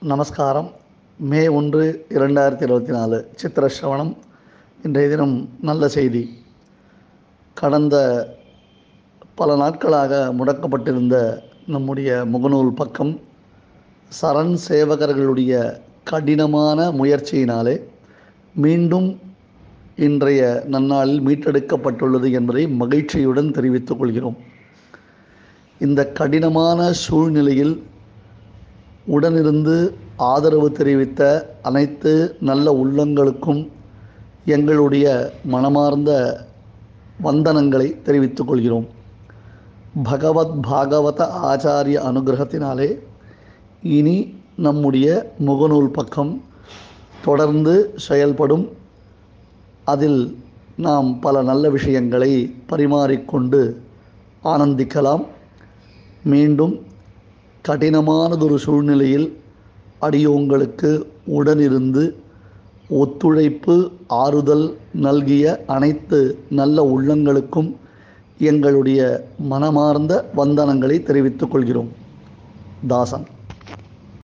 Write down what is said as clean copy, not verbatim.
நமஸ்காரம். மே 1, 2024 சித்திர ஸ்ரவணம். இன்றைய தினம் நல்ல செய்தி. கடந்த பல நாட்களாக முடக்கப்பட்டிருந்த நம்முடைய முகநூல் பக்கம் சரண் சேவகர்களுடைய கடினமான முயற்சியினாலே மீண்டும் இன்றைய நன்னாளில் மீட்டெடுக்கப்பட்டுள்ளது என்பதை மகிழ்ச்சியுடன் தெரிவித்துக் கொள்கிறோம். இந்த கடினமான சூழ்நிலையில் உடனிருந்து ஆதரவு தெரிவித்த அனைத்து நல்ல உள்ளங்களுக்கும் எங்களுடைய மனமார்ந்த வந்தனங்களை தெரிவித்துக் கொள்கிறோம். பகவத் பாகவத ஆச்சாரிய அனுகிரகத்தினாலே இனி நம்முடைய முகநூல் பக்கம் தொடர்ந்து செயல்படும். அதில் நாம் பல நல்ல விஷயங்களை பரிமாறிக்கொண்டு ஆனந்திக்கலாம். மீண்டும் கடினமானதொரு சூழ்நிலையில் அடியோங்களுக்கு உடனிருந்து ஒத்துழைப்பு ஆறுதல் நல்கிய அனைத்து நல்ல உள்ளங்களுக்கும் எங்களுடைய மனமார்ந்த வந்தனங்களை தெரிவித்துக் கொள்கிறோம். தாசன்.